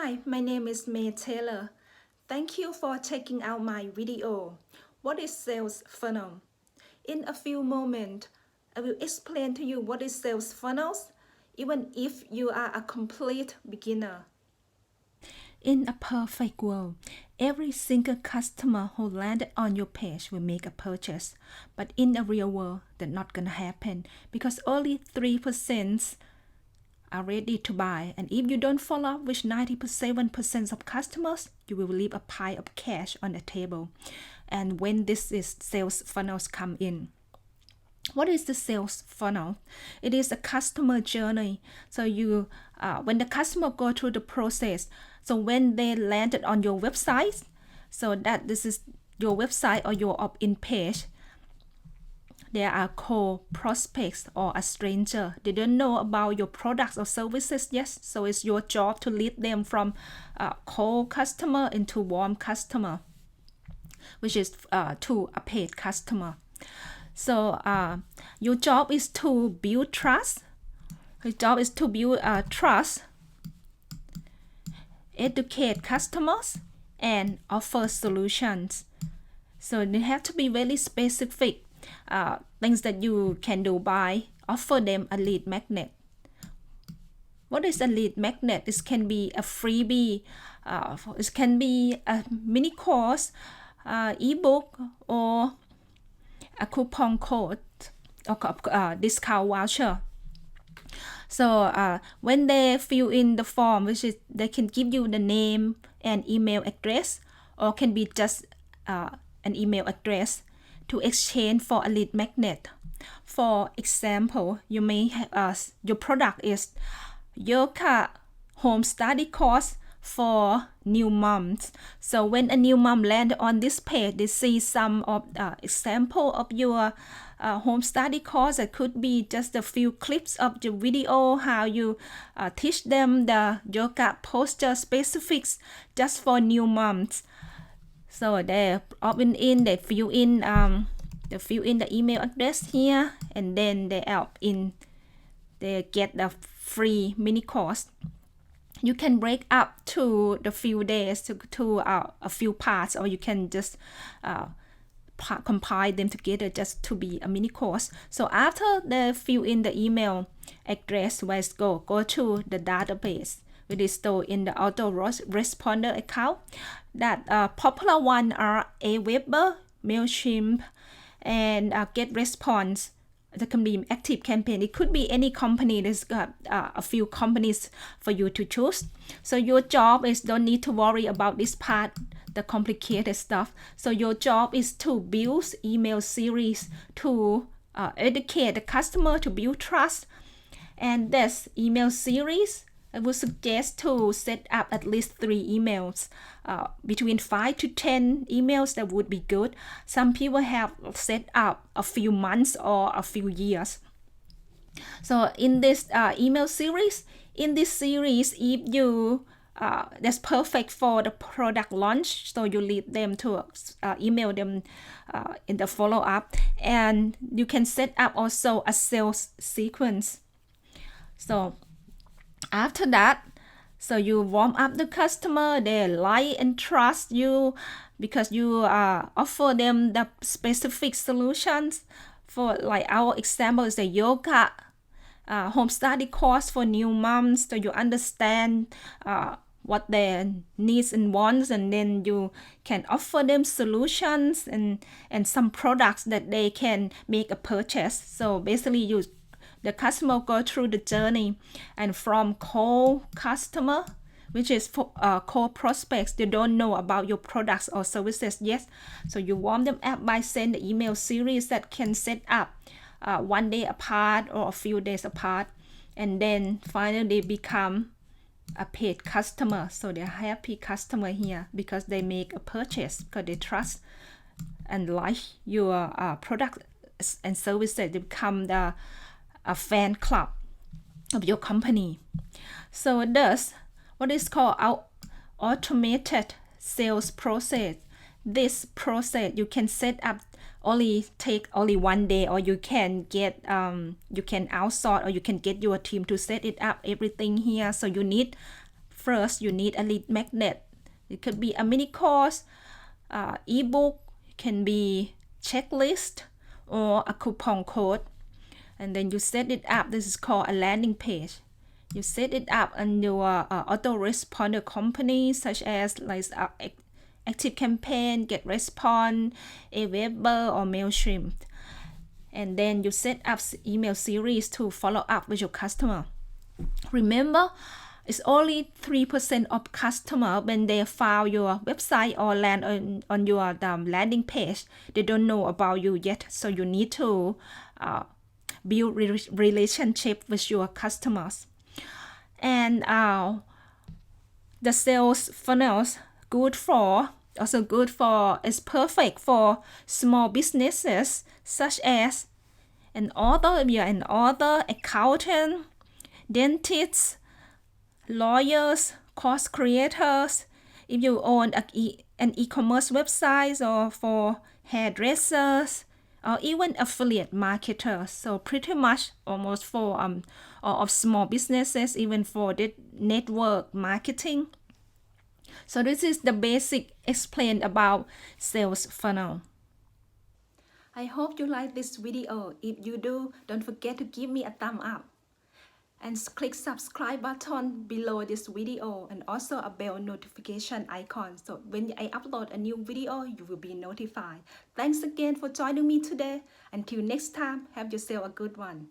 Hi, my name is May Taylor. Thank you for checking out my video. What is sales funnel? In a few moments, I will explain to you what is sales funnels, even if you are a complete beginner. In a perfect world, every single customer who landed on your page will make a purchase. But in the real world, that's not gonna happen because only 3% are ready to buy, and if you don't follow up with 97% of customers, you will leave a pile of cash on the table. And when this is sales funnels come in. What is the sales funnel? It is a customer journey. So when the customer go through the process, so when they landed on your website, so that this is your website or your opt-in page, there are cold prospects or a stranger. They don't know about your products or services yet. So it's your job to lead them from cold customer into warm customer, which is to a paid customer. So your job is to build trust. Your job is to build trust, educate customers, and offer solutions. So they have to be very specific. Things that you can do by offer them a lead magnet. What is a lead magnet? This can be a freebie, it can be a mini course, ebook, or a coupon code or discount voucher. So when they fill in the form, which is they can give you the name and email address, or can be just an email address to exchange for a lead magnet. For example, you may have, your product is yoga home study course for new moms. So when a new mom land on this page, they see some of example of your home study course. It could be just a few clips of the video, how you teach them the yoga posture specifics just for new moms. So they opt in, they fill in the email address here, and then they opt in. They get the free mini course. You can break up to the few days to a few parts, or you can just compile them together just to be a mini course. So after they fill in the email address, let's go to the database. It is stored in the autoresponder account. That popular one are Aweber, MailChimp, and GetResponse. That can be active campaign. It could be any company. There's got a few companies for you to choose. So your job is don't need to worry about this part, the complicated stuff. So your job is to build email series to educate the customer, to build trust. And this email series, I would suggest to set up at least 3 emails, between 5 to 10 emails. That would be good. Some people have set up a few months or a few years. So in this email series, if you that's perfect for the product launch. So you lead them to email them in the follow-up, and you can set up also a sales sequence. So after that, so you warm up the customer, they like and trust you because you offer them the specific solutions. For like our example is the yoga home study course for new moms, so you understand what their needs and wants, and then you can offer them solutions and some products that they can make a purchase. So basically the customer go through the journey, and from cold customer, which is for cold prospects, they don't know about your products or services yet. So you warm them up by sending the email series that can set up 1 day apart or a few days apart, and then finally they become a paid customer. So they're happy customer here because they make a purchase because they trust and like your product and services. They become a fan club of your company. So thus, what is called automated sales process. This process you can set up take only 1 day, or you can get you can outsource, or you can get your team to set it up everything here. So you need First, you need a lead magnet. It could be a mini course, ebook, can be checklist, or a coupon code. And then you set it up. This is called a landing page. You set it up on your autoresponder company, such as like ActiveCampaign, GetResponse, Aweber, or MailChimp. And then you set up email series to follow up with your customer. Remember, it's only 3% of customer when they found your website or land on your landing page. They don't know about you yet, so you need to build relationship with your customers. And the sales funnels is perfect for small businesses such as an author, if you're an author, accountant, dentists, lawyers, course creators, if you own an e-commerce website, or for hairdressers, or even affiliate marketers. So pretty much almost for of small businesses, even for the network marketing. So this is the basic explain about sales funnel. I hope you like this video. If you do, don't forget to give me a thumb up. And click subscribe button below this video, and also a bell notification icon. So when I upload a new video, you will be notified. Thanks again for joining me today. Until next time, have yourself a good one.